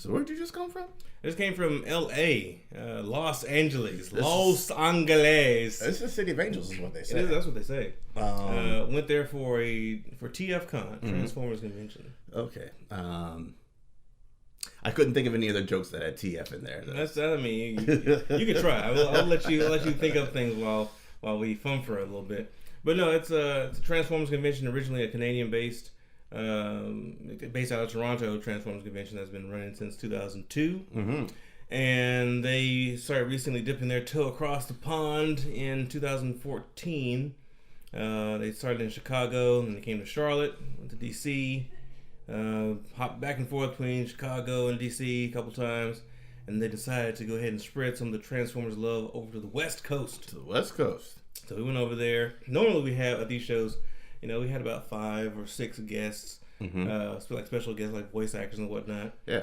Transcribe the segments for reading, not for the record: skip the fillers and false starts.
So where'd you just come from? I just came from L.A., Los Angeles. Los Angeles. It's the City of Angels is what they say. It is, that's what they say. Went there for TFCon, Transformers Convention. Okay. I couldn't think of any other jokes that had TF in there. I mean, you can try. I'll let you think of things while we fun for a little bit. But no, it's a Transformers Convention, originally a Canadian-based, based out of Toronto. Transformers Convention that's been running since 2002. Mm-hmm. And they started recently dipping their toe across the pond in 2014. They started in Chicago, and they came to Charlotte, went to D.C., hopped back and forth between Chicago and D.C. a couple times, and they decided to go ahead and spread some of the Transformers love over to the West Coast. To the West Coast. So we went over there. Normally we have at these shows, we had about 5 or 6 guests, like special guests like voice actors and whatnot. Yeah.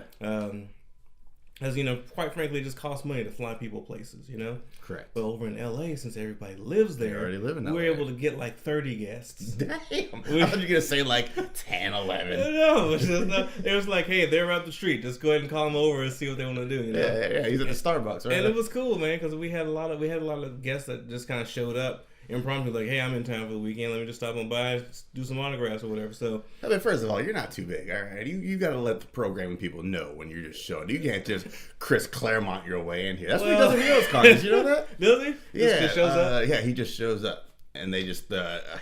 As quite frankly, it just costs money to fly people places, Correct. But over in LA, since everybody lives there, already live in LA. We were able to get like 30 guests. Damn. I thought you were going to say like 10, 11. No, it was like, hey, they're out the street. Just go ahead and call them over and see what they want to do. Yeah. He's at the Starbucks, right? And it was cool, man, because we had a lot of guests that just kind of showed up impromptu, like, hey, I'm in town for the weekend. Let me just stop on by, do some autographs or whatever. So, I mean, first of all, you're not too big, all right? You got to let the programming people know when you're just showing. You can't just Chris Claremont your way in here. That's what he does at Heroes Con. Did you know that? Does he? Yeah. Just shows up? Yeah, he just shows up. And they just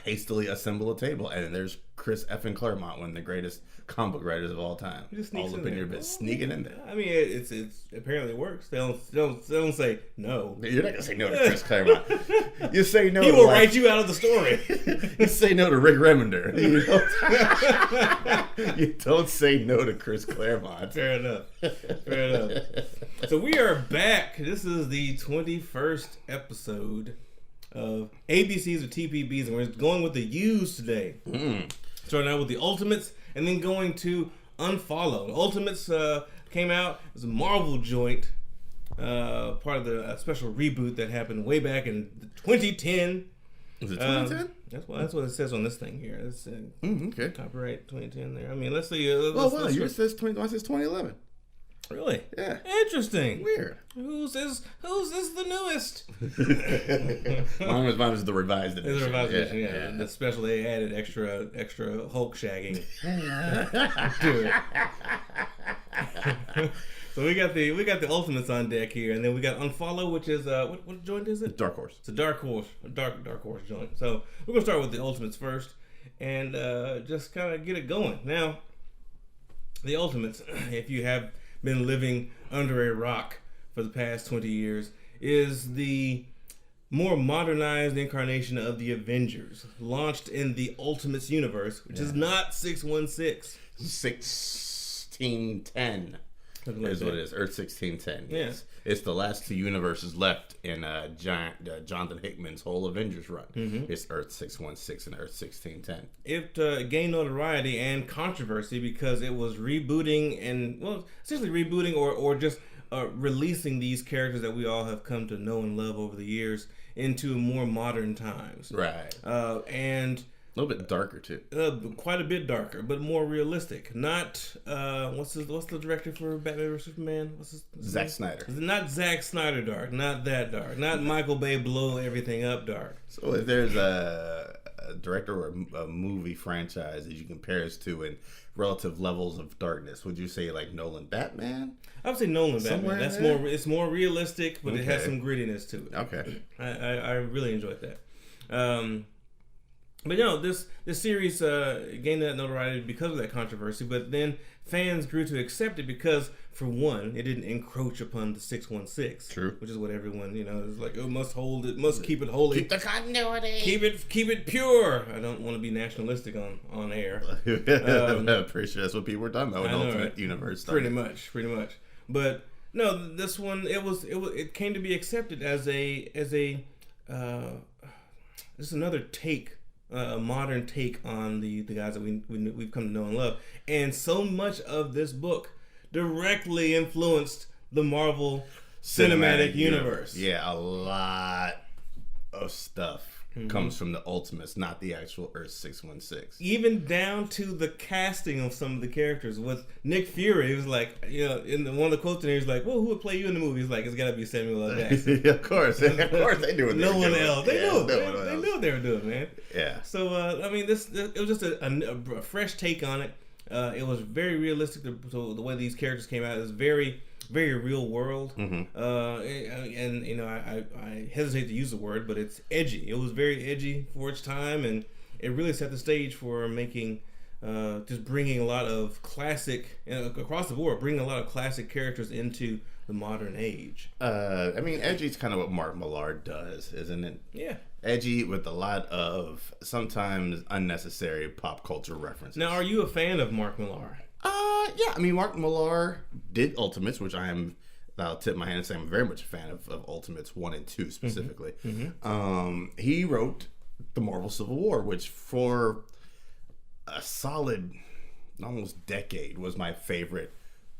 hastily assemble a table. And there's Chris effing Claremont, one of the greatest comic book writers of all time. He just sneaks all up in your bit, sneaking in there. I mean, it's apparently works. They don't say no. You're not gonna say no to Chris Claremont. You say no. He will write you out of the story. You say no to Rick Remender. You don't say no to Chris Claremont. Fair enough. So we are back. This is the 21st episode of ABCs or TPBs, and we're going with the U's today. Starting out with the Ultimates, and then going to Unfollowed. Ultimates came out. It was a Marvel joint, part of the special reboot that happened way back in 2010. Was it 2010? That's what it says on this thing here. It's okay. Copyright 2010 there. I mean, let's see. Wow. Yours says 2011. Really? Yeah. Interesting. Weird. Who's this the newest? mine was the revised edition. It's the revised edition, yeah. The special, they added extra Hulk shagging to it. So we got the Ultimates on deck here, and then we got Unfollow, which is what joint is it? Dark Horse. It's a Dark Horse joint. So we're gonna start with the Ultimates first, and just kind of get it going. Now, the Ultimates, if you have been living under a rock for the past 20 years, is the more modernized incarnation of the Avengers, launched in the Ultimates universe, which is not 616. 1610 is what it is. Earth 1610. Yes. It's the last 2 universes left in Jonathan Hickman's whole Avengers run. It's Earth 616 and Earth 1610. It gained notoriety and controversy because it was rebooting essentially rebooting or just releasing these characters that we all have come to know and love over the years into more modern times. Right. And a little bit darker too. Quite a bit darker, but more realistic. Not what's the director for Batman vs Superman? What's his Zack name? Snyder. Not Zack Snyder dark. Not that dark. Not Michael Bay blow everything up dark. So if there's a director or a movie franchise that you compare us to in relative levels of darkness, would you say like Nolan Batman? I would say Nolan Somewhere Batman. there? It's more realistic, but it has some grittiness to it. Okay. I really enjoyed that. But this series gained that notoriety because of that controversy, but then fans grew to accept it because, for one, it didn't encroach upon the 616. True. Which is what everyone, is like, must keep it holy. Keep the continuity. Keep it pure. I don't want to be nationalistic on air. I'm pretty sure that's what people were talking about when Ultimate Universe started. Pretty much. But no, this one it came to be accepted as just another take. A modern take on the guys that we've come to know and love, and so much of this book directly influenced the Marvel Cinematic Universe. Yeah, a lot of stuff comes from the Ultimates, not the actual Earth 616. Even down to the casting of some of the characters. With Nick Fury, it was like, one of the quotes in there, he's like, well, who would play you in the movie? He's like, it's got to be Samuel L. Jackson. Of course they knew what they no were one doing. else. They knew what they were doing, man. Yeah. So, it was just a fresh take on it. It was very realistic. So the way these characters came out is very, very real world. Mm-hmm. And I hesitate to use the word, but it's edgy. It was very edgy for its time, and it really set the stage for making, just bringing a lot of classic, across the board, bringing a lot of classic characters into the modern age. Edgy is kind of what Mark Millar does, isn't it? Yeah. Edgy with a lot of sometimes unnecessary pop culture references. Now, are you a fan of Mark Millar? Yeah. Mark Millar did Ultimates, which I'll tip my hand and say I'm very much a fan of Ultimates 1 and 2 specifically. Mm-hmm. He wrote the Marvel Civil War, which for a solid almost decade was my favorite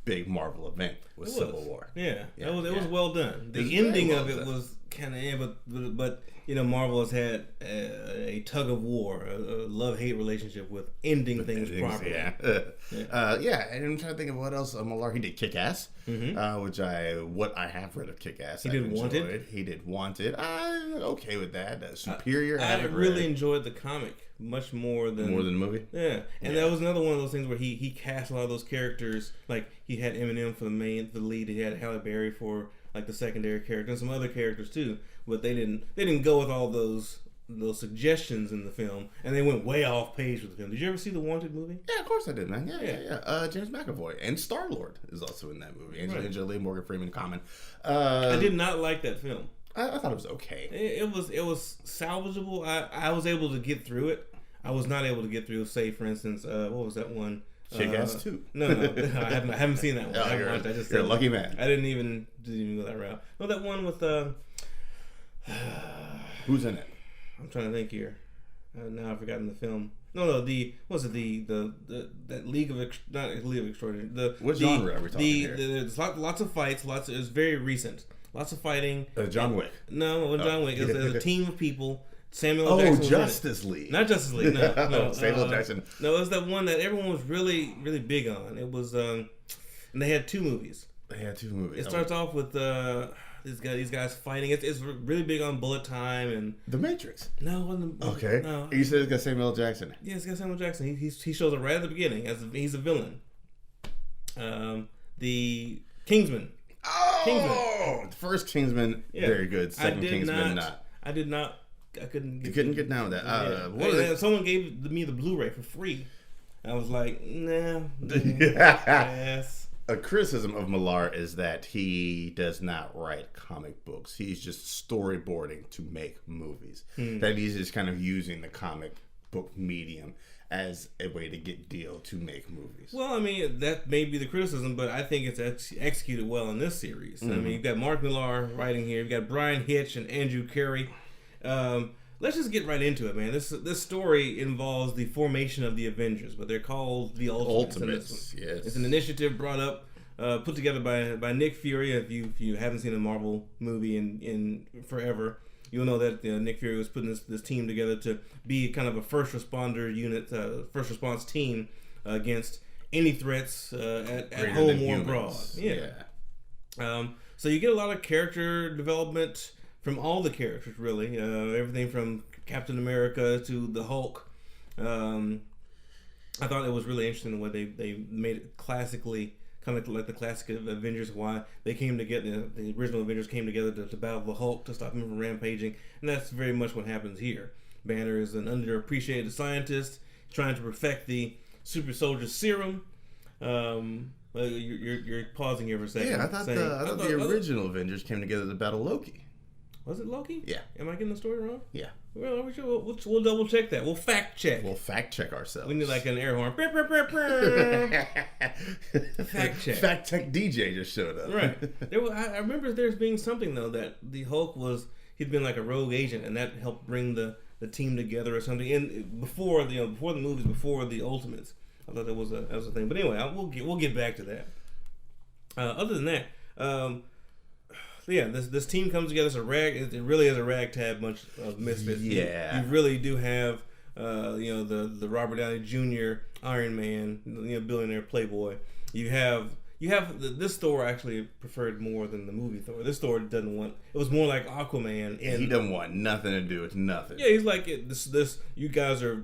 big Marvel event was Civil War. Yeah. It was well done. The ending of it was kind of, but Marvel has had a tug of war, a love-hate relationship with ending things properly. Yeah. And I'm trying to think of what else. Millar, he did Kick-Ass, which I have read of Kick-Ass. He did Wanted. He did Wanted. I'm okay with that. Superior. I really enjoyed the comic much more than the movie. Yeah, and that was another one of those things where he cast a lot of those characters. Like he had Eminem for the lead. He had Halle Berry for like the secondary character, and some other characters too. But they didn't go with all those suggestions in the film, and they went way off page with the film. Did you ever see the Wanted movie? Yeah, of course I did, man. Yeah. James McAvoy and Star-Lord is also in that movie. Angelina Jolie, Morgan Freeman, Common. I did not like that film. I thought it was okay. It was salvageable. I was able to get through it. I was not able to get through, say, for instance, what was that one? Kick-Ass 2. No, I haven't seen that one. Oh, you're a lucky man. I didn't even go that route. No, that one with who's in it? I'm trying to think here. Now I've forgotten the film. No, that League of Extraordinary. What genre are we talking here? There's lots of fights. It's very recent. Lots of fighting. John Wick. No, John Wick. There's a team of people. Samuel L. Jackson. Justice League. Not Justice League. No. Samuel Jackson. No, it was that one that everyone was really, really big on. It was, and they had two movies. It starts off with these guys fighting. It's really big on bullet time and The Matrix. No, it wasn't. Okay. No. You said it's got Samuel L. Jackson. Yeah, it's got Samuel Jackson. He shows up right at the beginning he's a villain. The Kingsman. Oh, the first Kingsman, very good. Second Kingsman, not. I did not. I couldn't. You couldn't get down with that. Someone gave me the Blu-ray for free. I was like, nah. Yes. A criticism of Millar is that he does not write comic books. He's just storyboarding to make movies. That he's just kind of using the comic book medium as a way to get deal to make movies. Well, I mean, that may be the criticism, but I think it's executed well in this series. I mean, you've got Mark Millar writing here. You've got Brian Hitch and Andrew Carey. Let's just get right into it, man. This story involves the formation of the Avengers, but they're called the Ultimates. Yes. It's an initiative brought up, put together by Nick Fury. If you haven't seen a Marvel movie in forever, you'll know that Nick Fury was putting this team together to be kind of a first responder unit, first response team against any threats at home or abroad. Yeah. So you get a lot of character development from all the characters, really. Everything from Captain America to the Hulk. I thought it was really interesting the way they made it classically, kind of like the classic Avengers, why they came together, the original Avengers came together to battle the Hulk, to stop him from rampaging. And that's very much what happens here. Banner is an underappreciated scientist trying to perfect the super soldier serum. You're pausing here for a second. Yeah, I thought the original Avengers came together to battle Loki. Was it Loki? Yeah. Am I getting the story wrong? Yeah. Well, we'll double check that. We'll fact check. We'll fact check ourselves. We need like an air horn. Fact check. Fact check DJ just showed up. Right. I remember there's being something though that the Hulk he'd been like a rogue agent, and that helped bring the team together or something. And before the movies, before the Ultimates, I thought that was a thing. But anyway, we'll get back to that. Other than that, So yeah, this team comes together. It really is a ragtag bunch of misfits. Yeah, you really do have the Robert Downey Jr. Iron Man, billionaire playboy. You have this Thor actually preferred more than the movie Thor. This Thor doesn't want. It was more like Aquaman. And he doesn't want nothing to do with nothing. Yeah, he's like this. You guys are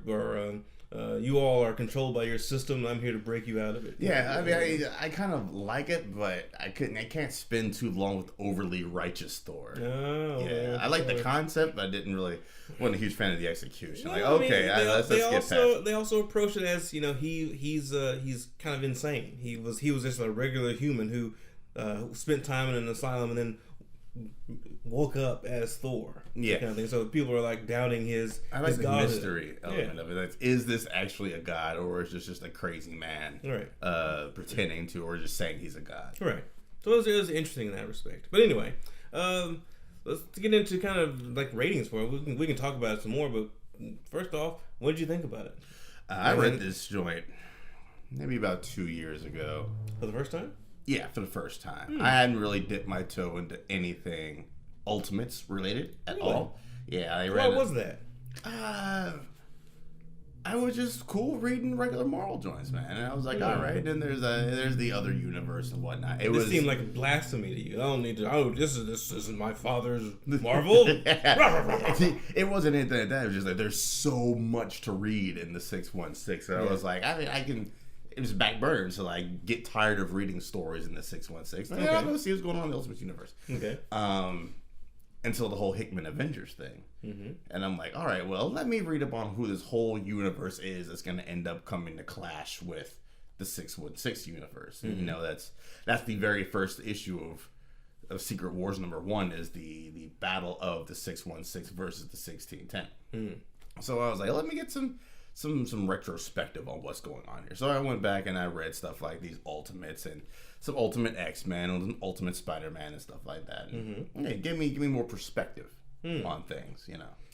you all are controlled by your system. I'm here to break you out of it. Yeah, I mean, I kind of like it, but I can't spend too long with overly righteous Thor. Oh, yeah, I like the concept, but I wasn't a huge fan of the execution. No, like, okay, let's get past it. They also approach it as he's kind of insane. He was just a regular human who spent time in an asylum and then woke up as Thor. Yeah, kind of thing. So people are like doubting his. I like his the godhood. mystery element of it. Like, is this actually a god, or is this just a crazy man, right? Pretending to, or just saying he's a god, right? So it was interesting in that respect. But anyway, let's get into kind of like ratings for it. We can talk about it some more. But first off, what did you think about it? I read this joint maybe about 2 years ago for the first time. Yeah, for the first time. I hadn't really dipped my toe into anything Ultimates related at all. Yeah, I read. What was that? I was just cool reading regular Marvel joints, man. And I was like, all right. Then there's the other universe and whatnot. It seemed like blasphemy to you. I don't need to. Oh, this isn't my father's Marvel. It wasn't anything like that. It was just like there's so much to read in the 616. And I was like, I can. It was back burner to like get tired of reading stories in the 616. Like, I'm gonna see what's going on in the Ultimate Universe. Okay. Until the whole Hickman Avengers thing, and I'm like, all right, well, let me read up on who this whole universe is that's gonna end up coming to clash with the 616 universe. And, that's the very first issue of Secret Wars #1 is the battle of the 616 versus the 1610. So I was like, let me get some retrospective on what's going on here. So I went back and I read stuff like these Ultimates and some Ultimate X-Men and Ultimate Spider-Man and stuff like that. And, give me more perspective on things,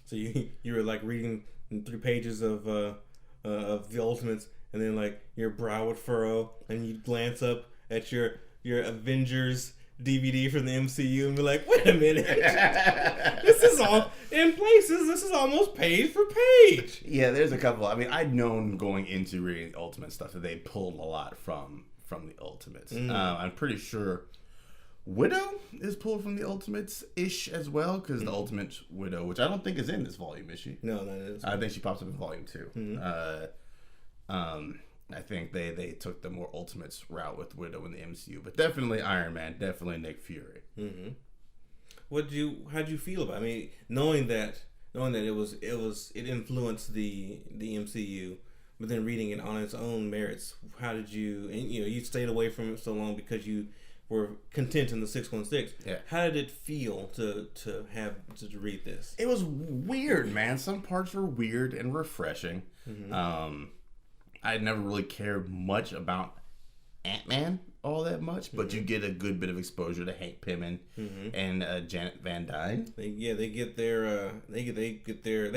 So you were like reading 3 pages of the Ultimates, and then like your brow would furrow, and you glance up at your Avengers DVD from the MCU and be like, wait a minute, this is all in places. This is almost page for page. Yeah, there's a couple. I mean, I'd known going into reading the Ultimate stuff that they pulled a lot from the Ultimates. I'm pretty sure Widow is pulled from the Ultimates-ish as well, because the Ultimate Widow, which I don't think is in this volume, is she? No, that is. I think she pops up in volume 2. I think they took the more Ultimates route with Widow in the MCU, but definitely Iron Man, definitely Nick Fury. How'd you feel about it? I mean, knowing that it influenced the MCU, but then reading it on its own merits, how did you? And you stayed away from it so long because you were content in the 616. Yeah. How did it feel to read this? It was weird, man. Some parts were weird and refreshing. I never really cared much about Ant-Man all that much, but you get a good bit of exposure to Hank Pym and Janet Van Dyne. They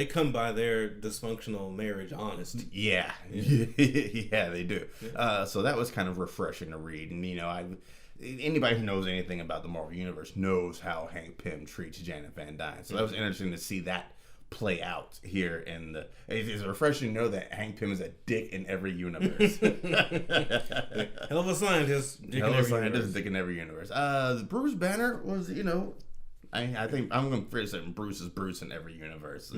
come by their dysfunctional marriage honest. Yeah, yeah, they do. So that was kind of refreshing to read, and anybody who knows anything about the Marvel Universe knows how Hank Pym treats Janet Van Dyne. So that was interesting to see that play out here it's refreshing to know that Hank Pym is a dick in every universe. Hell of a scientist, dick in every universe. Bruce Banner was, I think I'm going to say Bruce is Bruce in every universe.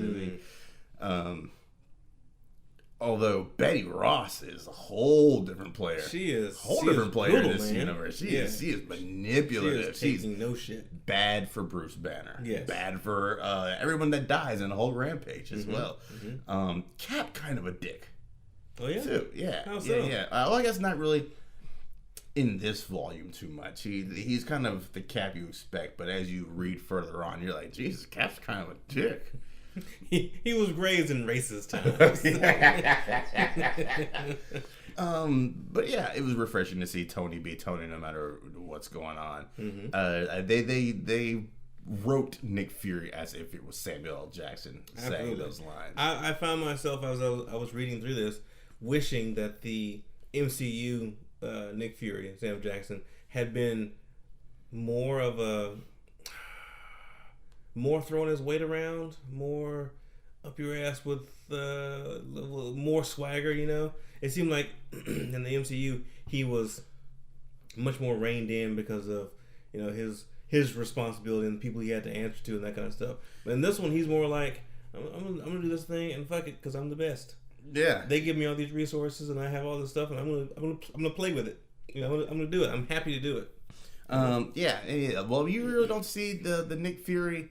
Although Betty Ross is a whole different player. She is a whole different player brutal, in this universe. She is manipulative. She's no shit. Bad for Bruce Banner. Yes. Bad for everyone that dies in the whole Rampage as well. Cap kind of a dick. Oh yeah? Too. Yeah. How so? Yeah. Well, I guess not really in this volume too much. He's kind of the Cap you expect, but as you read further on, you're like, Jesus, Cap's kind of a dick. He was raised in racist times. But yeah, it was refreshing to see Tony be Tony no matter what's going on. They wrote Nick Fury as if it was Samuel L. Jackson saying those lines. I found myself as I was reading through this wishing that the MCU Nick Fury, Samuel Jackson, had been more of a, more throwing his weight around, more up your ass with more swagger. It seemed like in the MCU he was much more reined in because of his responsibility and the people he had to answer to and that kind of stuff. But in this one, he's more like, I'm gonna do this thing and fuck it because I'm the best. Yeah, they give me all these resources and I have all this stuff and I'm gonna play with it. I'm gonna do it. I'm happy to do it. Yeah. Well, you really don't see the Nick Fury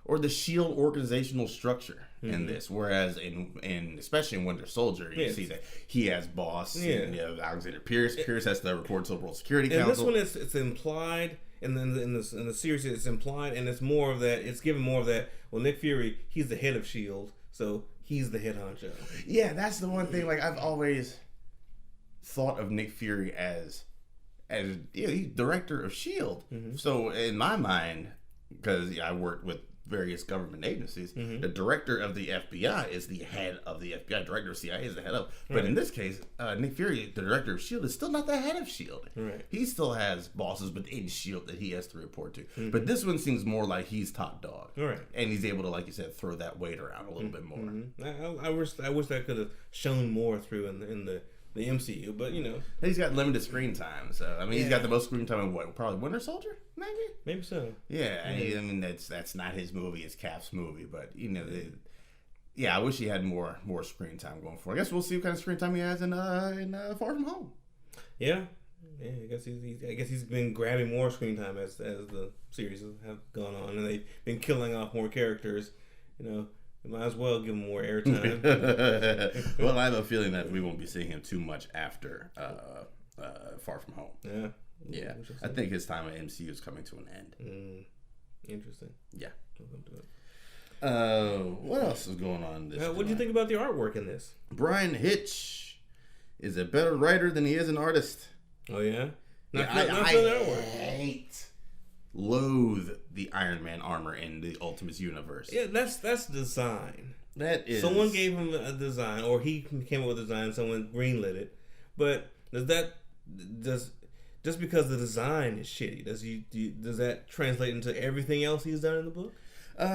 or the Shield organizational structure in this, whereas in especially in Winter Soldier, you see that he has boss. Yeah. And, Alexander Pierce. Pierce has to report to the World Security Council. And this one, it's implied. And then in the series, it's implied, and it's more of that. It's given more of that. Well, Nick Fury, he's the head of Shield, so he's the head honcho. Yeah, that's the one thing. Like I've always thought of Nick Fury as he's director of Shield. Mm-hmm. So in my mind, because I worked with various government agencies, the director of the FBI is the head of the FBI. Director of CIA is the head of. But in this case, Nick Fury, the director of S.H.I.E.L.D., is still not the head of S.H.I.E.L.D. Right. He still has bosses within S.H.I.E.L.D. that he has to report to. But this one seems more like he's top dog. Right. And he's able to, like you said, throw that weight around a little bit more. I wish that could have shown more through in the MCU, but he's got limited screen time. So I mean, he's got the most screen time in what? Probably Winter Soldier, maybe so. Yeah, I mean that's not his movie; it's Cap's movie. But I wish he had more screen time going forward. I guess we'll see what kind of screen time he has in Far From Home. Yeah. I guess he's been grabbing more screen time as the series have gone on, and they've been killing off more characters. Might as well give him more airtime. Well, I have a feeling that we won't be seeing him too much after Far From Home. Yeah. I think his time at MCU is coming to an end. Interesting. Yeah. What else is going on this? What do you think about the artwork in this? Brian Hitch is a better writer than he is an artist. Oh yeah. I loathe the Iron Man armor in the Ultimates universe. Yeah, that's design. That is. Someone gave him a design, or he came up with a design. Someone greenlit it. But just because the design is shitty, does that translate into everything else he's done in the book?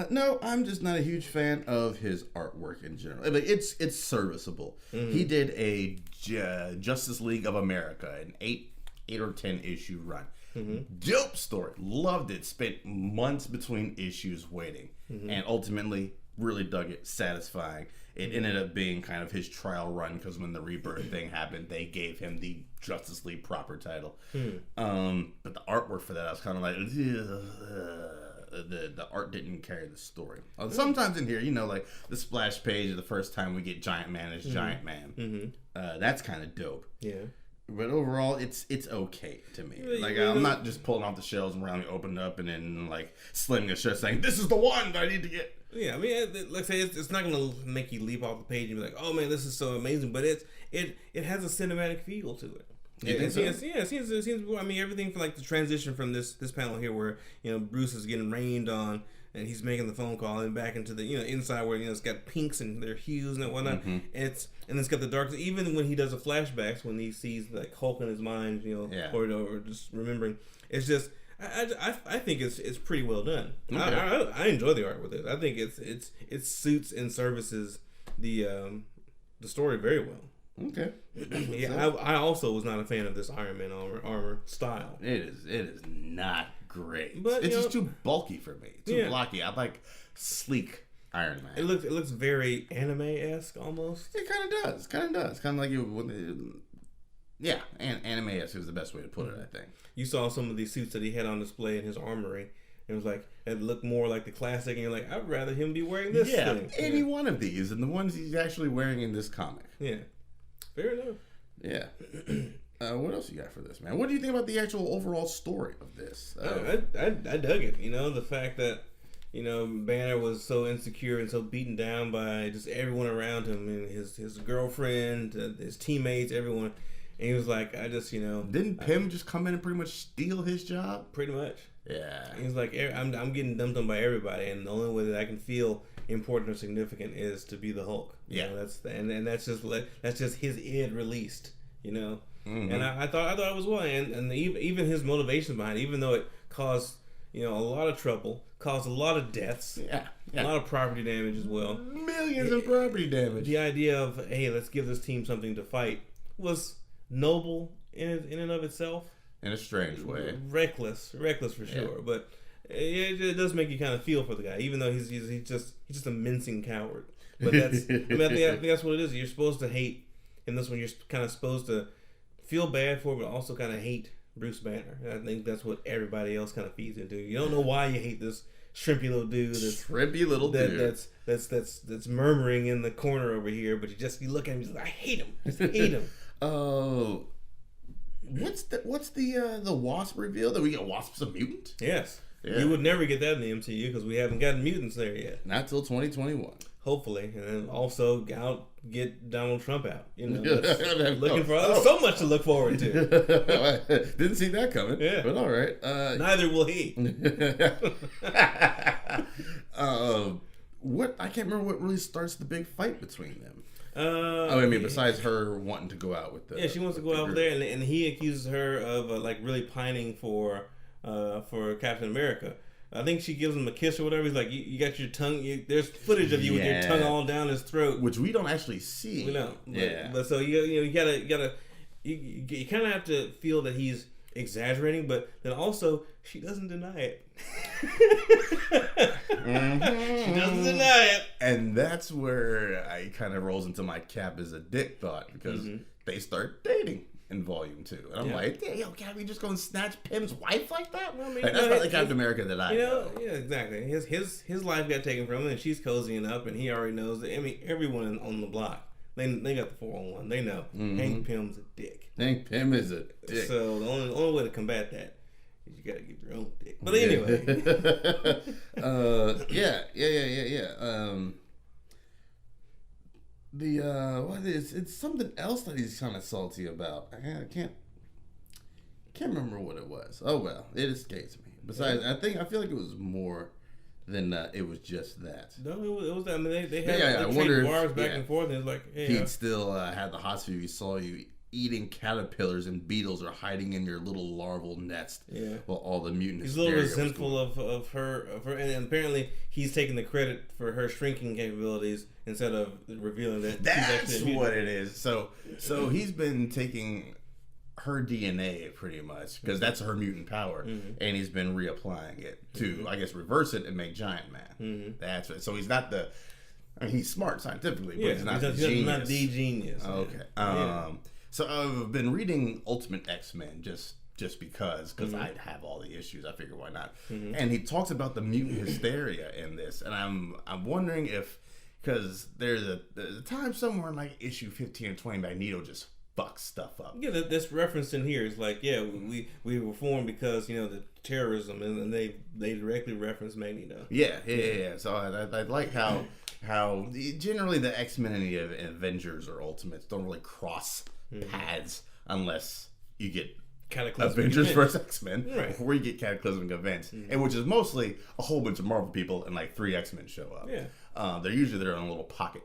No, I'm just not a huge fan of his artwork in general. Like, it's serviceable. He did a Justice League of America, an 8 or 10 issue run. Dope story. Loved it. Spent months between issues waiting. And ultimately really dug it. Satisfying. It ended up being kind of his trial run because when the Rebirth thing happened, they gave him the Justice League proper title. But the artwork for that, I was kind of like, the art didn't carry the story. Sometimes in here, like the splash page of the first time we get Giant Man as Giant Man. That's kind of dope. Yeah. But overall, it's okay to me. Like I'm not just pulling off the shelves and randomly opening up and then like slamming a shirt saying this is the one that I need to get. Yeah, I mean, like I say, it's not gonna make you leap off the page and be like, oh man, this is so amazing. But it has a cinematic feel to it. It seems. I mean, everything from like the transition from this panel here, where Bruce is getting rained on, and he's making the phone call, and back into the inside where it's got pinks and their hues and whatnot. And it's got the dark. Even when he does the flashbacks, when he sees like Hulk in his mind, or just remembering, it's just. I think it's pretty well done. Okay. I enjoy the art with it. I think it suits and services the story very well. Okay. Yeah, I also was not a fan of this Iron Man armor style. It is not great. But it's just too bulky for me. Too blocky. I like sleek Iron Man. It looks very anime-esque almost. It kind of does. Kind of like you. Yeah, and anime-esque is the best way to put it, I think. You saw some of these suits that he had on display in his armory. It was like, it looked more like the classic, and you're like, I'd rather him be wearing this thing. Any one of these, and the ones he's actually wearing in this comic. Yeah. Fair enough. Yeah. What else you got for this, man? What do you think about the actual overall story of this? I dug it. The fact that, Banner was so insecure and so beaten down by just everyone around him, and his girlfriend, his teammates, everyone. And he was like, Didn't Pym just come in and pretty much steal his job? Pretty much. Yeah. He was like, I'm getting dumped on by everybody, and the only way that I can feel important or significant is to be the Hulk. That's just his id released. And I thought it was well, and even his motivations behind it, even though it caused a lot of trouble, caused a lot of deaths, a lot of property damage as well. Millions of property damage. The idea of, hey, let's give this team something to fight was noble in and of itself. In a strange way. Reckless for sure. But it does make you kind of feel for the guy, even though he's just a mincing coward. But that's I think that's what it is. You're supposed to hate in this one. You're kind of supposed to feel bad for, but also kind of hate Bruce Banner. And I think that's what everybody else kind of feeds into. You don't know why you hate this shrimpy little dude. That's murmuring in the corner over here, but you look at him, you're like, I hate him. I just hate him. Oh. What's the Wasp reveal? That we get Wasp's a mutant? Yes. Yeah. You would never get that in the MCU because we haven't gotten mutants there yet. Not till 2021. Hopefully, and then also get Donald Trump out. Looking for so much to look forward to. Didn't see that coming. Yeah, but all right. Neither will he. What I can't remember what really starts the big fight between them. Besides her wanting to go out with the she wants to go out there, and he accuses her of really pining for Captain America. I think she gives him a kiss or whatever. He's like, you got your tongue. There's footage of you with your tongue all down his throat, which we don't actually see. We don't. But so you kind of have to feel that he's exaggerating, but then also she doesn't deny it. She doesn't deny it, and that's where I kind of rolls into my Cap is a dick thought because they start dating in Volume 2, and I'm like, can't we just go and snatch Pym's wife like that? Well, that's not the Captain America that I know. Yeah, exactly. His life got taken from him, and she's cozying up, and he already knows that. I mean, everyone on the block, they got the 411. They know Hank Pym's a dick. Hank Pym is a dick. So the only way to combat that is you got to give your own dick. But anyway, it's something else that he's kind of salty about. I can't remember what it was. Oh well, it escapes me. Besides, I feel like it was more than it was just that. No, it was that. I mean, they had trade bars back and forth, and it's like he'd still had the hot view. He saw you eating caterpillars and beetles are hiding in your little larval nest. Yeah. While all the mutant he's a little resentful of her, and apparently he's taking the credit for her shrinking capabilities instead of revealing that. That's what it is. So he's been taking her DNA pretty much because that's her mutant power, and he's been reapplying it to I guess reverse it and make Giant Man. That's it. So he's not the. I mean, he's smart scientifically, but he's not the genius. Not the genius. Okay. So I've been reading Ultimate X-Men just because I'd have all the issues. I figured why not. And he talks about the mutant hysteria in this, and I'm wondering if because there's a time somewhere in like issue 15 or 20 Magneto just fucks stuff up. Yeah, that's referenced in here. It's like we were formed because the terrorism, and they directly reference Magneto. Yeah. So I like how generally the X-Men and the Avengers or Ultimates don't really cross paths unless you get Avengers versus X-Men, right? Where you get cataclysmic events, and which is mostly a whole bunch of Marvel people and like 3 X-Men show up. Yeah, they're usually their own little pocket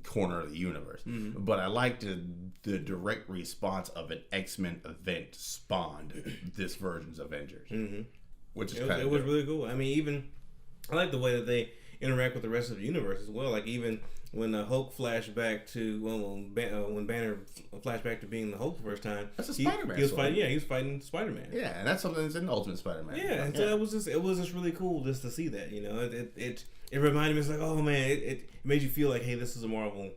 corner of the universe. But I like the direct response of an X-Men event spawned this version's Avengers, which is it was really cool. I mean, even I like the way that they interact with the rest of the universe as well. Like even when Hulk flashed back to when Banner flashed back to being the Hulk the first time, that's a Spider-Man. He was fighting. Yeah, he was fighting Spider-Man. Yeah, and that's something that's in the Ultimate Spider-Man. Yeah, and so it was just really cool just to see that. It reminded me. It's like, oh man, it made you feel like, hey, this is a Marvel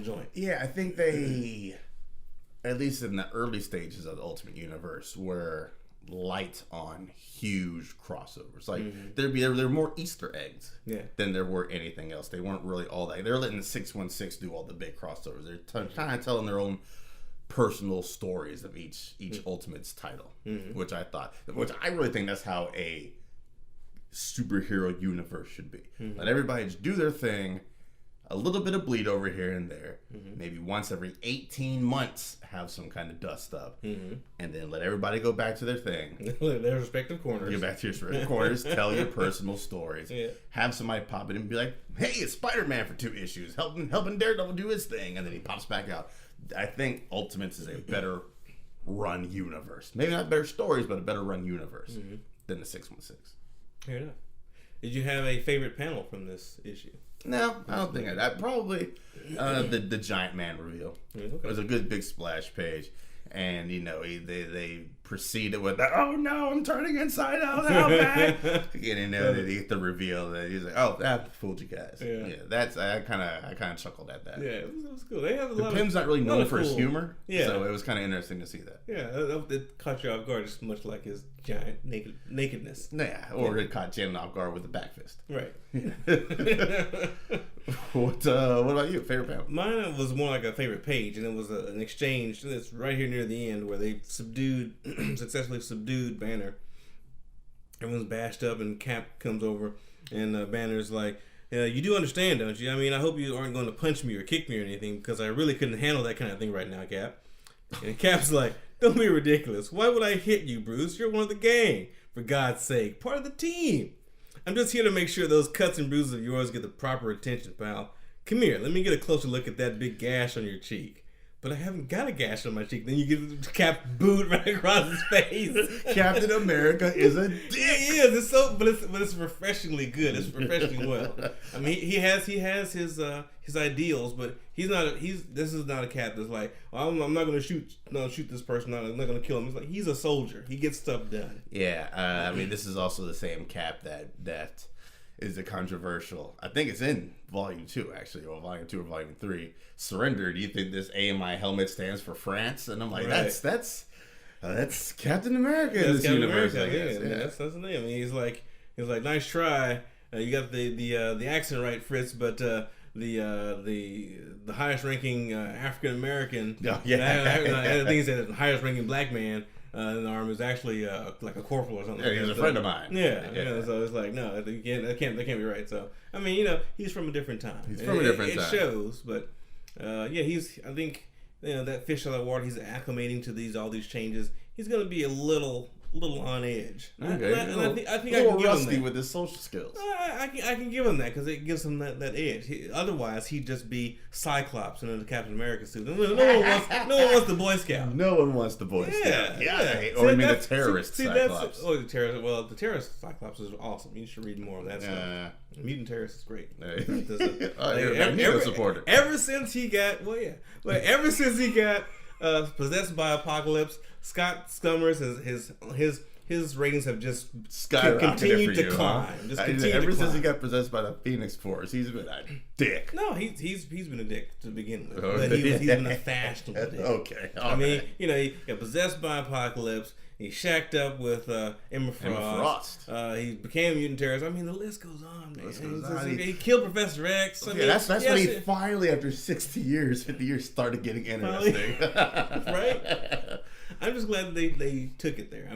joint. Yeah, I think they, at least in the early stages of the Ultimate Universe, were light on huge crossovers. Like there were more Easter eggs than there were anything else. They weren't really all that. They're letting the 616 do all the big crossovers. They're kind of telling their own personal stories of each Ultimates title, which I really think that's how a superhero universe should be. Let everybody just do their thing. A little bit of bleed over here and there. Maybe once every 18 months have some kind of dust up. And then let everybody go back to their thing. Their respective corners. Get back to your respective corners. Tell your personal stories. Yeah. Have somebody pop in and be like, hey, it's Spider-Man for 2 issues. Helping Daredevil do his thing. And then he pops back out. I think Ultimates is a better run universe. Maybe not better stories, but a better run universe than the 616. Fair enough. Did you have a favorite panel from this issue? No, I don't think I probably the Giant Man reveal. Okay. It was a good big splash page. And, you know, they proceeded with that, oh no, I'm turning inside out, how bad? Getting there, they get the reveal that he's like, oh, that fooled you guys. Yeah, that's, I kind of chuckled at that. Yeah, it was cool. They have a lot Pym's not really known for his humor, yeah. So it was kind of interesting to see that. Yeah, it caught you off guard, just much like his giant nakedness. Yeah, or it caught Jen off guard with the back fist. Right. What about you? Favorite panel? Mine was more like a favorite page, and it was an exchange that's right here near the end where they successfully subdued Banner. Everyone's bashed up, and Cap comes over, and Banner's like, you do understand, don't you? I mean, I hope you aren't going to punch me or kick me or anything, because I really couldn't handle that kind of thing right now, Cap. And Cap's like, don't be ridiculous. Why would I hit you, Bruce? You're one of the gang. For God's sake, part of the team. I'm just here to make sure those cuts and bruises of yours get the proper attention, pal. Come here, let me get a closer look at that big gash on your cheek. But I haven't got a gash on my cheek. Then you get Cap boot right across his face. Captain America is a dick. He is. It's so, but it's refreshingly good. It's refreshingly well. I mean, he has his ideals, but this is not a Cap that's like, well, I'm not going to shoot this person. I'm not going to kill him. He's like, he's a soldier. He gets stuff done. Yeah, I mean, this is also the same Cap that is a controversial. I think it's in Volume 2, actually, or Volume 2 or Volume 3. Surrender. Do you think this AMI helmet stands for France? And I'm like, right. that's Captain America in this Captain universe. America, I guess. Yeah. That's the name. I mean, he's like, nice try. You got the accent right, Fritz, but the highest ranking African American. Oh, yeah. I think he said the highest ranking black man in the army is actually like a corporal or something. Yeah, he's a friend of mine. Yeah. So it's like, no, that can't be right. So I mean, you know, he's from a different time. He's from a different time. It shows, but I think, you know, that fish out of water. He's acclimating to all these changes. He's gonna be a little on edge. Okay. I think a I little can give rusty him that. with his social skills. I can give him that because it gives him that edge. Otherwise, he'd just be Cyclops in a Captain America suit. No one wants the Boy Scout. No one wants the Boy Scout. Yeah. Or you mean the terrorist Cyclops? The terrorist. Well, the terrorist Cyclops is awesome. You should read more of that stuff. Mutant Terrorist is great. You're a Magneto supporter. Ever since he got possessed by Apocalypse, Scott Summers, his ratings have just continued to climb. Ever since he got possessed by the Phoenix Force, he's been a dick. No, he's been a dick to begin with. But he's been a fashionable dick. Okay. I mean, you know, he got possessed by Apocalypse. He shacked up with Emma Frost. He became a mutant terrorist. I mean, the list goes on, man. He killed Professor X. That's when he finally, after 60 years, started getting interesting. Right? I'm just glad they took it there.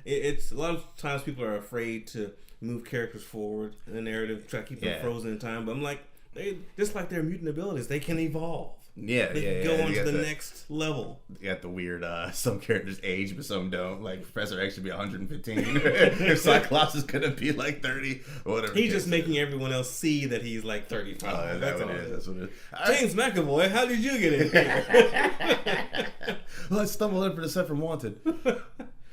It's a lot of times people are afraid to move characters forward in the narrative, try to keep them frozen in time. But I'm like, they just like their mutant abilities, they can evolve. They can go on to the next level. You got the weird, some characters age, but some don't. Like, Professor X should be 115. If Cyclops is going to be like 30, or whatever. He's just making everyone else see that he's like 35. That's what it is. James McAvoy, how did you get in here? Well, I stumbled in for the set from Wanted. You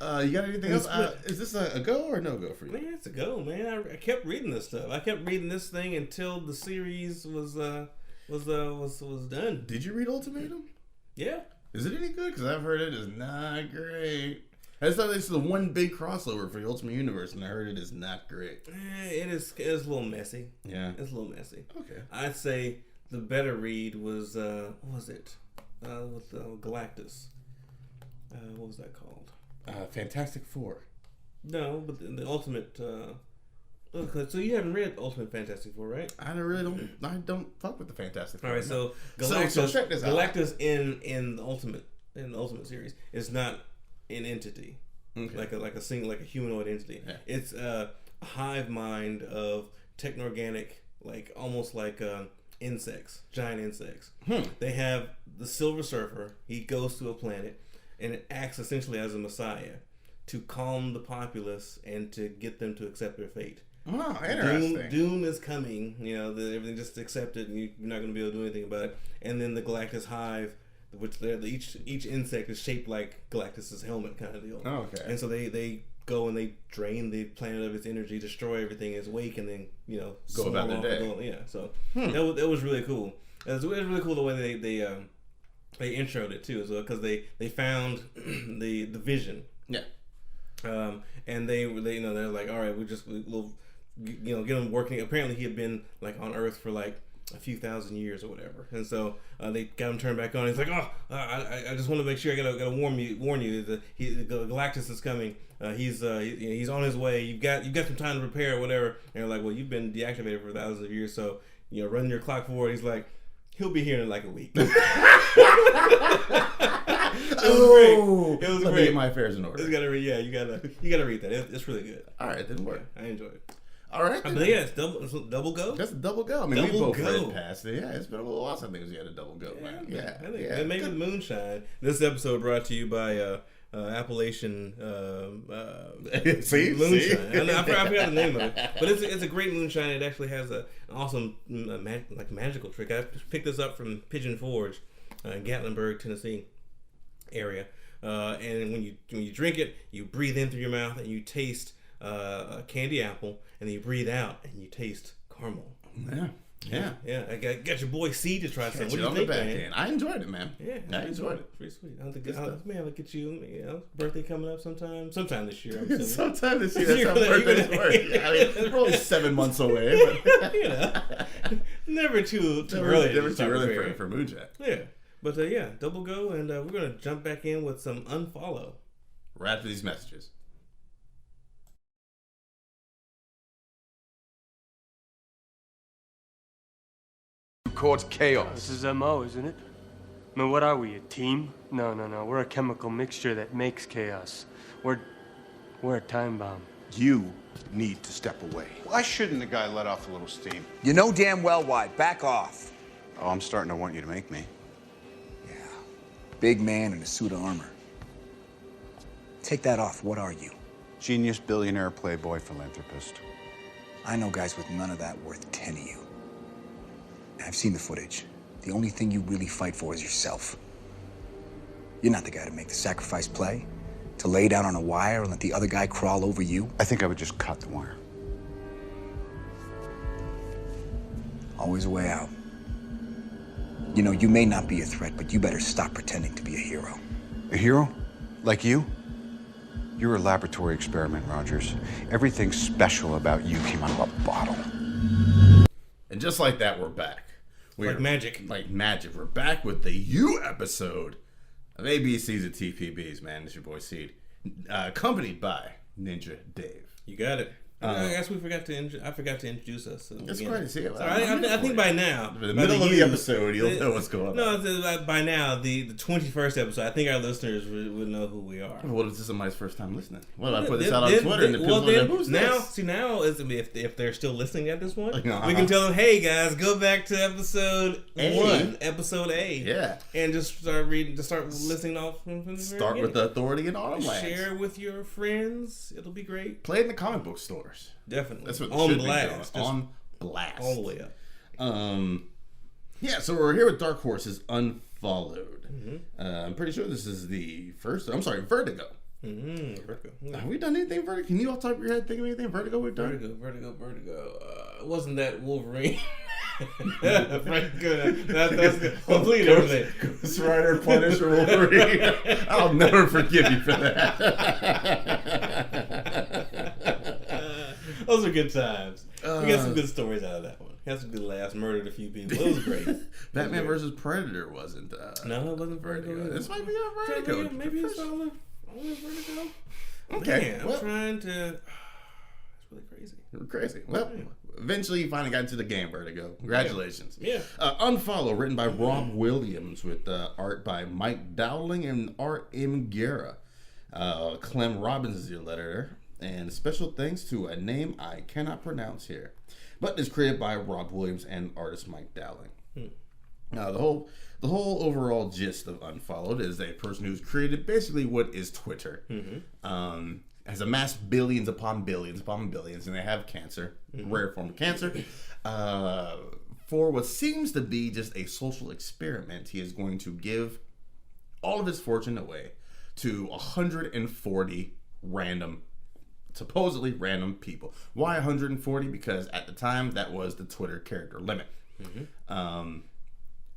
got anything else? Is this a go or no go for you? Man, it's a go, man. I kept reading this stuff. I kept reading this thing until the series was done. Did you read Ultimatum? Yeah. Is it any good? Because I've heard it is not great. I just thought this is the one big crossover for the Ultimate Universe, and I heard it is not great. It is a little messy. Yeah. It's a little messy. Okay. I'd say the better read was, what was it? With Galactus. What was that called? Fantastic Four. No, but the Ultimate... Okay, so you haven't read Ultimate Fantastic Four, right? I don't fuck with the Fantastic Four. All right, so Galactus, so check this out. Galactus in the Ultimate series is not an entity, like a humanoid entity. Yeah. It's a hive mind of technorganic, like almost like insects, giant insects. They have the Silver Surfer. He goes to a planet, and it acts essentially as a messiah to calm the populace and to get them to accept their fate. Oh, interesting. Doom is coming. You know, everything just accept it, and you're not going to be able to do anything about it. And then the Galactus hive, which each insect is shaped like Galactus's helmet, kind of deal. Oh, okay. And so they go and they drain the planet of its energy, destroy everything in its wake, and then go about their day. Yeah, so that was really cool. It was really cool the way they introed it too, because they found the vision. Yeah. And they're like, all right, we'll get him working. Apparently, he had been like on Earth for like a few thousand years or whatever, and so they got him turned back on. He's like, I just want to make sure I gotta warn you that the Galactus is coming. He's on his way. You've got some time to prepare or whatever. And they're like, well, you've been deactivated for thousands of years, so run your clock forward. He's like, he'll be here in like a week. It was let great. me get my affairs in order. You gotta read that. It's really good. All right, then work. I enjoyed it. All right, but yeah, it's double go. That's a double go. I mean, we Double both go. read past it. Yeah, it's been a little while since I think we had a double go, man. Yeah, I think and maybe the moonshine. This episode brought to you by Appalachian moonshine. See? I forgot the name of it, but it's a great moonshine. It actually has an awesome magical trick. I picked this up from Pigeon Forge, in Gatlinburg, Tennessee area. And when you drink it, you breathe in through your mouth and you taste a candy apple, and then you breathe out and you taste caramel. Yeah. I got your boy C to try some. What do you think, man? I enjoyed it, man. Yeah, I enjoyed it. Pretty sweet. I think I'll get you. Birthday coming up sometime this year. I'm sometime this year. That's how birthdays work. Yeah, I mean, we're only 7 months away, but never too early. Never too early for moonshine. Yeah, but double go, and we're gonna jump back in with some unfollow. Right after these messages. Cause chaos. This is MO, isn't it? I mean, what are we, a team? No. We're a chemical mixture that makes chaos. We're a time bomb. You need to step away. Why shouldn't the guy let off a little steam? You know damn well why. Back off. Oh, I'm starting to want you to make me. Yeah. Big man in a suit of armor. Take that off. What are you? Genius, billionaire, playboy, philanthropist. I know guys with none of that worth 10 of you. I've seen the footage. The only thing you really fight for is yourself. You're not the guy to make the sacrifice play, to lay down on a wire and let the other guy crawl over you. I think I would just cut the wire. Always a way out. You may not be a threat, but you better stop pretending to be a hero. A hero? Like you? You're a laboratory experiment, Rogers. Everything special about you came out of a bottle. And just like that, we're back. Like magic. We're back with the U episode of ABCs and TPBs, man. It's your boy Seed. Accompanied by Ninja Dave. You got it. I guess I forgot to introduce us. That's quite see it. I think by now, in the middle of the episode, you'll know what's going on. No, by now, the 21st episode, I think our listeners would know who we are. What if this is somebody's first time listening? What if I put this out on Twitter and the people know who's this? Now if they're still listening at this point, we can tell them, hey guys, go back to episode 1, episode A. Yeah. And just start listening off from the Start with the authority in Autumn Lands. Share with your friends. It'll be great. Play in the comic book stores. Definitely. That's what on blast. On blast. All the way up. Yeah, so we're here with Dark Horse's Unfollowed. Mm-hmm. I'm pretty sure this is the first. I'm sorry, Vertigo. Mm-hmm. Vertigo. Yeah. Have we done anything Vertigo? Can you off the top of your head think of anything Vertigo we've done? Vertigo. Wasn't that Wolverine? That's complete everything. Ghost Rider, Punisher, Wolverine. I'll never forgive you for that. Those are good times. We got some good stories out of that one. Had some good laughs. Murdered a few people. It was great. Batman versus Predator wasn't. No, it wasn't Vertigo. This might be a Vertigo. Maybe it's only Vertigo. Okay, Man, I'm trying to. It's really crazy. Crazy. Well, eventually you finally got into the game, Vertigo. Congratulations. Yeah. Unfollow, written by Rob Williams with art by Mike Dowling and Art M. Guerra. Clem Robbins is your letterer. And special thanks to a name I cannot pronounce here. But it's created by Rob Williams and artist Mike Dowling. Now, the whole overall gist of Unfollowed is a person who's created basically what is Twitter. Mm-hmm. Has amassed billions upon billions, and they have cancer, rare form of cancer. For what seems to be just a social experiment, he is going to give all of his fortune away to 140 random supposedly random people. Why 140? Because at the time, that was the Twitter character limit.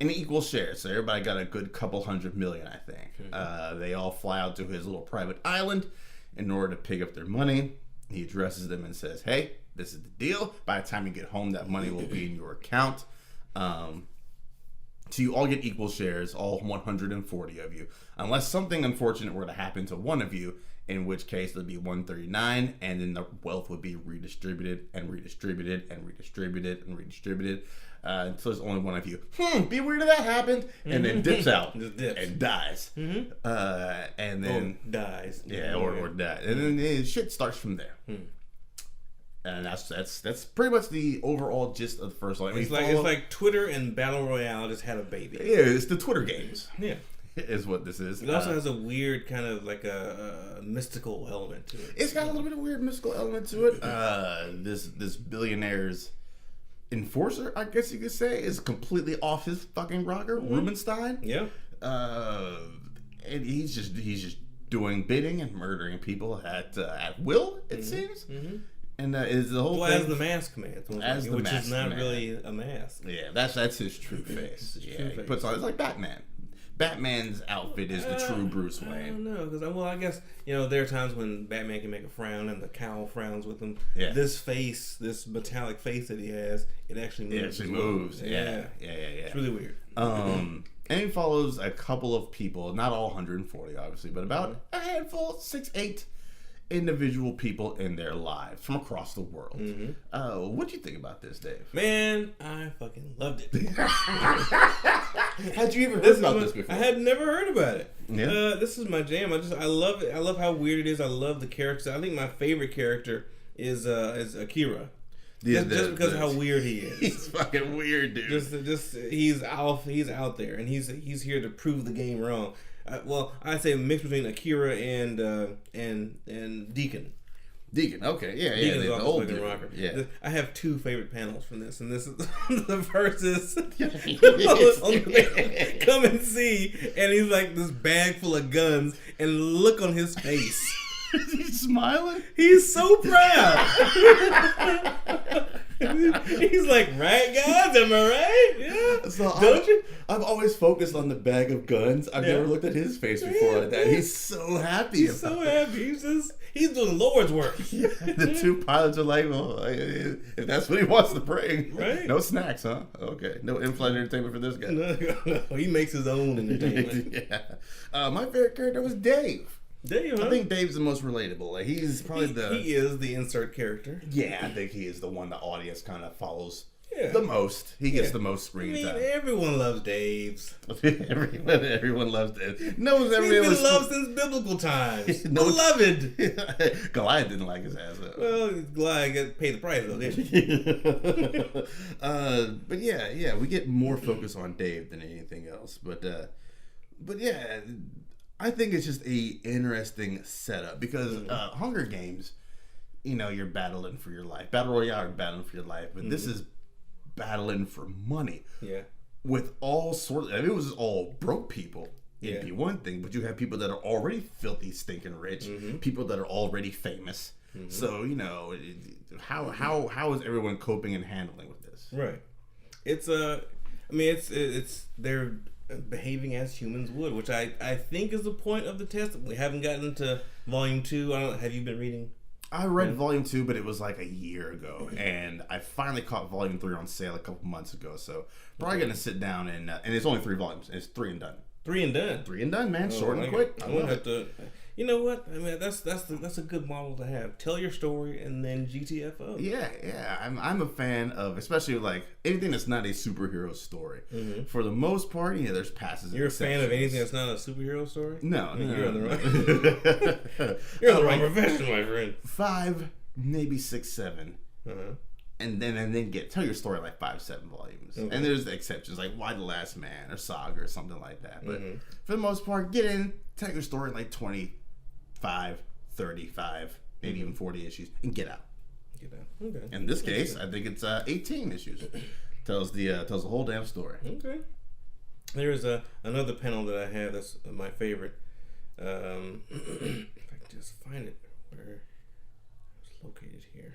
In equal shares, so everybody got a good couple 100 million, I think. They all fly out to his little private island in order to pick up their money. He addresses them and says, hey, this is the deal. By the time you get home, that money will be in your account. So you all get equal shares, all 140 of you. Unless something unfortunate were to happen to one of you, in which case there'd be 139, and then the wealth would be redistributed and redistributed and redistributed and redistributed. Until there's only one of you. Be weird if that happened. And then dips out. Just dips. And dies. And then... dies. Yeah, or dies. And then shit starts from there. And that's pretty much the overall gist of the first one. It's like Twitter and Battle Royale just had a baby. Yeah, it's the Twitter games. Yeah. Is what this is. It also has a weird kind of like a mystical element to it. It's got a little bit of weird mystical element to it. This billionaire's enforcer, I guess you could say, is completely off his fucking rocker. Rubenstein. Yeah. And he's just doing bidding and murdering people at will. It seems. And is the whole thing as the mask man, which is not really a mask. Yeah, that's his true face. He puts on. It's like Batman. Batman's outfit is the true Bruce Wayne. I don't know, because I guess there are times when Batman can make a frown and the cowl frowns with him. Yeah. This face, this metallic face that he has, it actually moves. It actually moves. Yeah. It's really weird. And he follows a couple of people, not all 140, obviously, but about a handful, 6, 8 individual people in their lives from across the world. What do you think about this, Dave? Man, I fucking loved it. Had you ever heard about this before? I had never heard about it. Yeah. This is my jam. I love it. I love how weird it is. I love the characters. I think my favorite character is Akira. Just because of how weird he is. He's fucking weird, dude. Just he's out there, and he's here to prove the game wrong. I'd say a mix between Akira and Deacon. Deacon, okay, yeah, Deacon's the old dude. rocker. Yeah, I have 2 favorite panels from this, and this is the first is come and see, and he's like this bag full of guns, and look on his face. He's smiling. He's so proud. He's like, right, guys? Am I right? Yeah. So Don't you? I've always focused on the bag of guns. I've never looked at his face before like that. He's so happy. He's so happy. He's doing Lord's work. The 2 pilots are like, well, if that's what he wants to bring. Right. No snacks, huh? Okay. No in-flight entertainment for this guy. No, he makes his own entertainment. Yeah. My favorite character was Dave. Dave, huh? I think Dave's the most relatable. Like, he's probably he is the insert character. Yeah, I think he is the one the audience kind of follows Yeah. the most. He gets the most screen time. Everyone loves Dave's. everyone loves Dave. No one's ever He's been loved since biblical times. Beloved. Goliath didn't like his ass though. Well, Goliath got paid the price though, didn't he? But yeah, we get more focus on Dave than anything else. But yeah, I think it's just a interesting setup because Hunger Games, you're battling for your life. Battle Royale, you're battling for your life, but this is battling for money. Yeah. With all sorts, if it was all broke people, it'd be one thing, but you have people that are already filthy, stinking rich, people that are already famous. So how is everyone coping and handling with this? Right. It's it's they're behaving as humans would, which I think is the point of the test. We haven't gotten to volume 2. Have you been reading? I read volume 2, but it was like a year ago, and I finally caught volume 3 on sale a couple months ago. So probably gonna sit down and it's only 3 volumes. It's 3 and done. 3 and done. 3 and done, man. Short and quick. I won't have to. You know what? I mean, that's a good model to have. Tell your story and then GTFO. Yeah. I'm a fan of, especially like anything that's not a superhero story. For the most part, there's passes. You're a fan of anything that's not a superhero story? No, you're on the wrong. You're on the wrong profession, my friend. 5, maybe 6, 7. And then tell your story like 5, 7 volumes. Okay. And there's the exceptions like Why the Last Man or Saga or something like that. But for the most part, get in, tell your story in like 25, 35, maybe even 40 issues, and get out. Okay. In this case, I think it's 18 issues. tells the whole damn story. Okay. There's another panel that I have that's my favorite. If I can just find it. Where located here.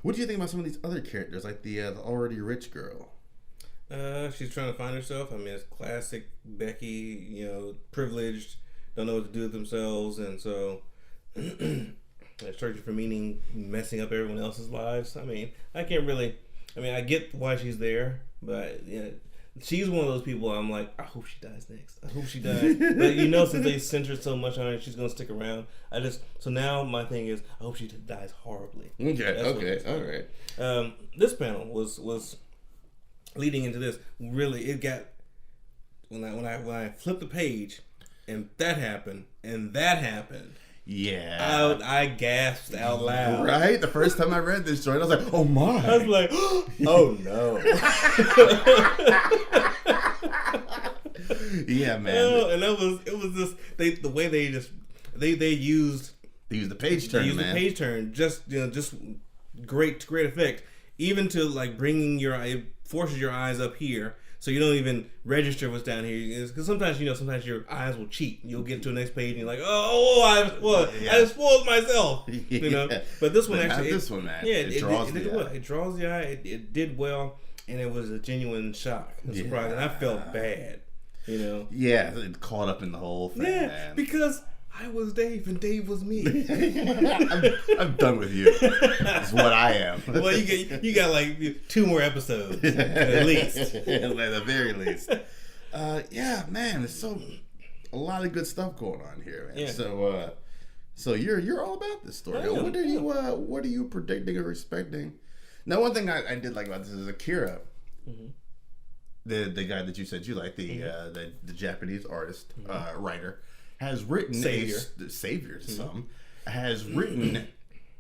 What do you think about some of these other characters, like the already rich girl? She's trying to find herself. I mean, it's classic Becky, you know, privileged, don't know what to do with themselves, and so they're searching for meaning, messing up everyone else's lives. I mean, I get why she's there, but you know, she's one of those people I'm like, I hope she dies next. I hope she dies. But you know, since they centered so much on her, she's gonna stick around. So now my thing is, I hope she dies horribly. Okay, all right. This panel was leading into this. Really, it got when I flipped the page, and that happened. Yeah. I gasped out loud. Right? The first time I read this story, I was like, oh my. I was like, oh no. Yeah, man. And it was just the way they used the page turn, man. The page turn, just great effect. Even to like bringing it forces your eyes up here, so you don't even register what's down here. Because sometimes your eyes will cheat. You'll get to the next page and you're like, I spoiled myself. You know. But this one actually, man. Yeah, it draws the eye. Well. It draws the eye. It did well, and it was a genuine shock and surprise, and I felt bad. You know. Yeah, it caught up in the whole thing. Yeah, man. Because I was Dave and Dave was me. I'm done with you. That's what I am. Well, you got like 2 more episodes at least. At the very least. Yeah, man, there's a lot of good stuff going on here, man. Yeah. So you're all about this story. What are you predicting or expecting? Now, one thing I did like about this is Akira. Mm-hmm. The guy that you said you like, the Japanese artist, writer, has written savior to some, has written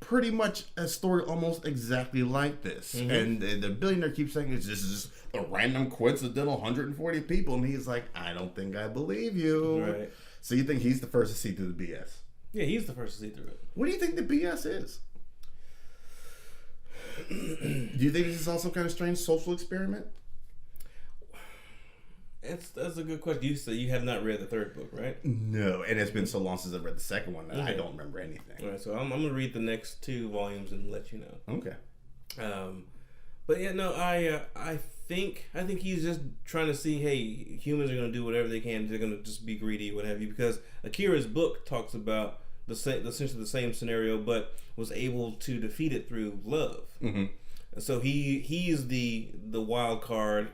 pretty much a story almost exactly like this. Mm-hmm. And the billionaire keeps saying this is just a random coincidental 140 people, and he's like, I don't think I believe you. Right. So you think he's the first to see through the BS? Yeah, he's the first to see through it. What do you think the BS is? Do you think this is also kind of strange social experiment? That's a good question. You said you have not read the 3rd book, right? No, and it's been so long since I've read the 2nd one that I don't remember anything. All right, so I'm gonna read the next 2 volumes and let you know. Okay. But yeah, no, I think he's just trying to see, hey, humans are gonna do whatever they can. They're gonna just be greedy, what have you. Because Akira's book talks about essentially the same scenario, but was able to defeat it through love. Mm-hmm. So he's the wild card.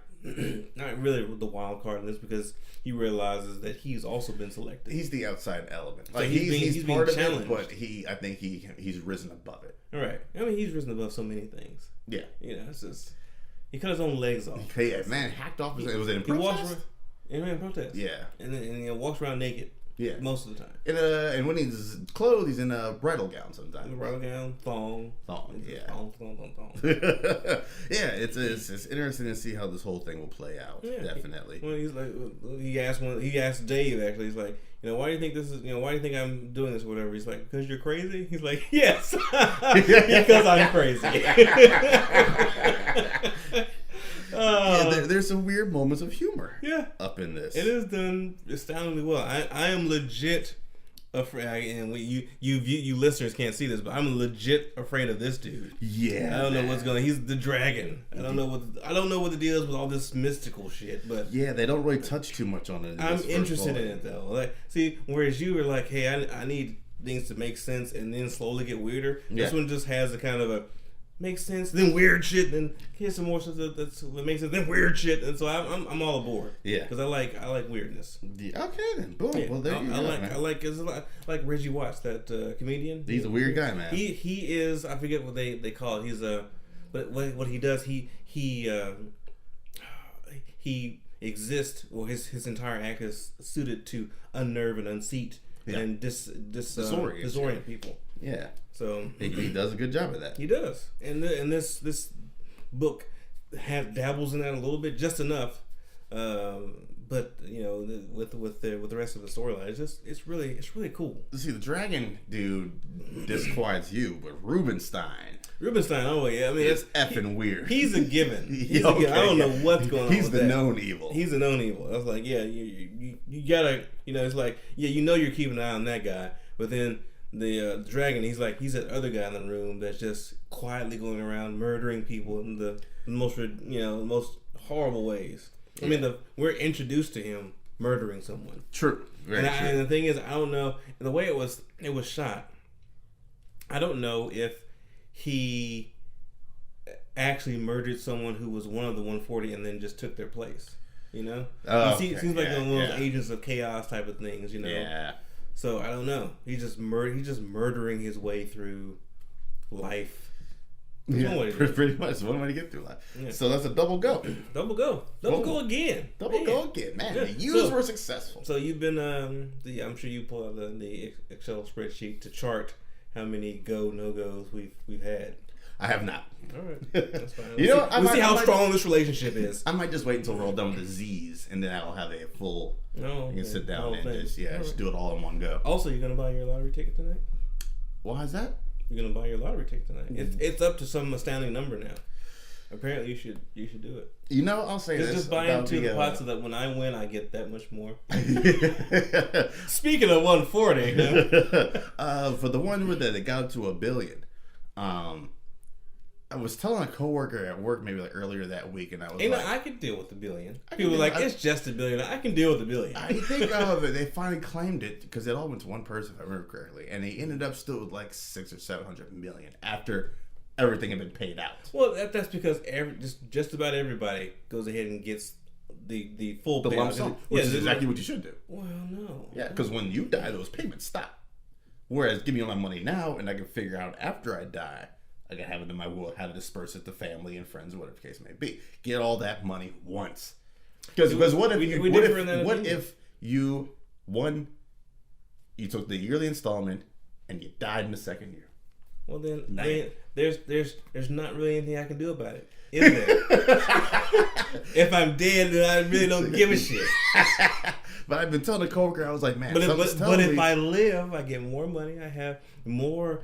Not really the wild card in this, because he realizes that he's also been selected. He's the outside element. Like he's part of it, but I think he's risen above it. Right. I mean, he's risen above so many things. Yeah. You know, it's just he cut his own legs off. Yeah, man, hacked off. It was in protest. In protest. Yeah. And he walks around naked. Yeah, most of the time. And when he's clothed, he's in a bridal gown sometimes. A bridal gown, thong. Yeah. Thong. Yeah, it's interesting to see how this whole thing will play out. Yeah. Definitely. Well, he's like, he asked Dave actually. He's like, why do you think this is? Why do you think I'm doing this or whatever? He's like, because you're crazy. He's like, yes, because I'm crazy. There's some weird moments of humor. Yeah, up in this. It is done astoundingly well. I am legit afraid, and you listeners can't see this, but I'm legit afraid of this dude. Yeah, I don't know what's going on. He's the dragon. I don't know what the deal is with all this mystical shit. But yeah, they don't really touch too much on it. I'm interested in it though. Like, see, whereas you were like, hey, I need things to make sense and then slowly get weirder. Yeah. This one just has a kind of a makes sense, then weird shit, then here's some more stuff that makes sense, then weird shit, and so I'm all aboard. Yeah, because I like weirdness. Yeah, okay then, boom. Yeah. Well, there you go. I like Reggie Watts, that comedian. He's a weird guy, man. He is. I forget what they call it. He's but what he does, he exists. Well, his entire act is suited to unnerve and unseat and disorient people. Yeah. So he does a good job of that. He does, and this book dabbles in that a little bit, just enough. But with the rest of the storyline, it's really cool. See, the dragon dude disquiets you, but Rubenstein, oh yeah, I mean it's effing weird. He's a given. I don't know what's going on. He's the known evil. He's the known evil. I was like, yeah, you gotta, it's like, yeah, you're keeping an eye on that guy, but then the dragon. He's that other guy in the room that's just quietly going around murdering people in the most most horrible ways. I mean, we're introduced to him murdering someone. True. Very true. And the thing is, I don't know the way it was shot. I don't know if he actually murdered someone who was one of the 140 and then just took their place. You know, it seems like one of those agents of chaos type of things. You know. Yeah. So I don't know. He's just murdering his way through life. Yeah, pretty much one way to get through life. Yeah. So that's a double go. Double go again. Go again, man. Yeah. The users were successful. So you've been, I'm sure you pull out the Excel spreadsheet to chart how many no-goes we've had. I have not. All right, that's fine. We'll see how strong this relationship is. I might just wait until we're all done with the Z's, and then I'll have a full. No, you can sit down and just do it all in one go. Also, you're gonna buy your lottery ticket tonight? Why is that? You're gonna buy your lottery ticket tonight. It's up to some astounding number now. Apparently, you should do it. I'll say this. Just buy into the pot so that when I win, I get that much more. Speaking of 140, for the one that it got up to $1 billion, I was telling a coworker at work maybe earlier that week, and I was I could deal with $1 billion. People were like, it's just $1 billion. I can deal with $1 billion. I think they finally claimed it because it all went to one person, if I remember correctly, and they ended up still with like 600 or 700 million after everything had been paid out. Well, that's because just about everybody goes ahead and gets the full payout. Lump sum, which is exactly what you should do. Well, no. Yeah, because when you die, those payments stop. Whereas, give me all my money now, and I can figure out after I die. I can have it in my will, how to disperse it to family and friends, whatever the case may be. Get all that money once. Because what if you took the yearly installment and you died in the second year? Well, then there's not really anything I can do about it, is there? If I'm dead, then I really don't give a shit. But I've been telling the coworker, I was like, man, but if I live, I get more money. I have more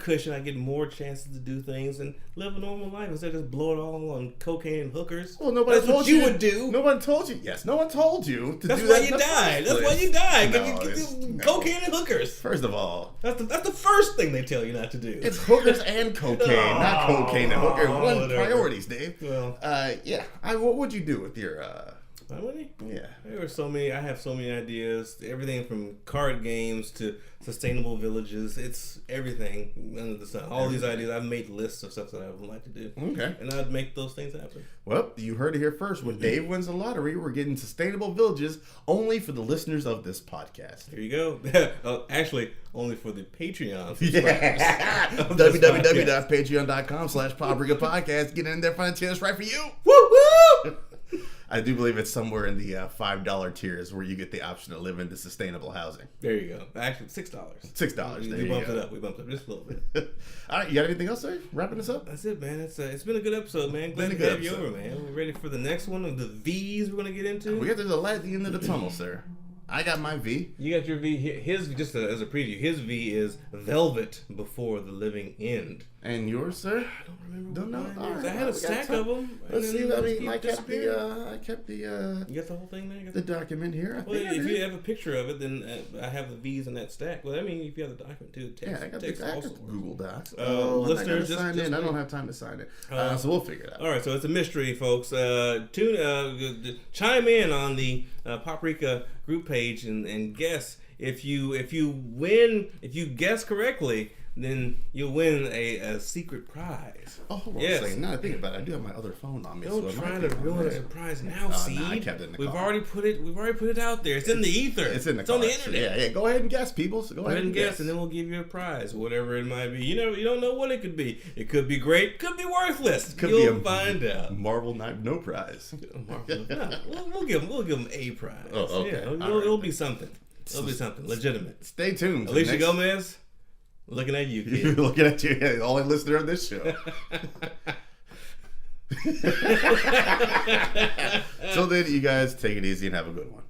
cushion. I get more chances to do things and live a normal life instead of just blow it all on cocaine and hookers. Well, nobody told you would do. No one told you. Yes, no one told you to That's do why that. You died. That's why you died. No, cocaine and hookers. First of all, that's the first thing they tell you not to do. It's hookers and cocaine, not cocaine and hookers. One priorities, Dave. Well, yeah. What would you do with your? My money? Yeah. There were so many. I have so many ideas. Everything from card games to sustainable villages. It's everything under the sun. All these ideas. I've made lists of stuff that I would like to do. Okay. And I'd make those things happen. Well, you heard it here first. When Dave wins the lottery, we're getting sustainable villages only for the listeners of this podcast. Here you go. Actually, only for the Patreon subscribers. www.patreon.com/PopRigaPodcast. Get in there, find a tier that's right for you. Woo woo! I do believe it's somewhere in the $5 tiers where you get the option to live into sustainable housing. There you go. Actually, $6. $6. We bumped it up. We bumped it up just a little bit. All right, you got anything else, Dave? Wrapping this up? That's it, man. It's been a good episode, man. Glad to have you over, man. We're ready for the next one of the V's we're gonna get into. We got the light at the end of the tunnel, sir. I got my V. You got your V. His just as a preview. His V is Velvet Before the Living End. And yours, sir? I don't remember. Don't know. Right, I had a stack of them. Let's see. I kept the. You got the whole thing there. The document here. Well, if you have a picture of it, then I have the V's in that stack. Well, I mean, if you have the document too, text, I got also Google Docs. Listeners, just sign in. I don't have time to sign it, so we'll figure it out. All right, so it's a mystery, folks. Chime in on the Paprika group page and guess if you guess correctly, then you'll win a secret prize. Oh, hold on a second. Now I think about it, I do have my other phone on me. Don't try to ruin a surprise now. See, I kept it in the car. We've already put it out there. It's in the ether. It's in the car. On the internet. Yeah. Go ahead and guess, people. So go ahead and guess, and then we'll give you a prize, whatever it might be. You don't know what it could be. It could be great. Could be worthless. You'll find out. Marvel Knight, no prize. We'll give them a prize. Oh, okay. Yeah, it'll be something. It'll be something legitimate. Stay tuned. Alicia Gomez, looking at you, kid. Looking at you, the only listener of this show. Till then, you guys take it easy and have a good one.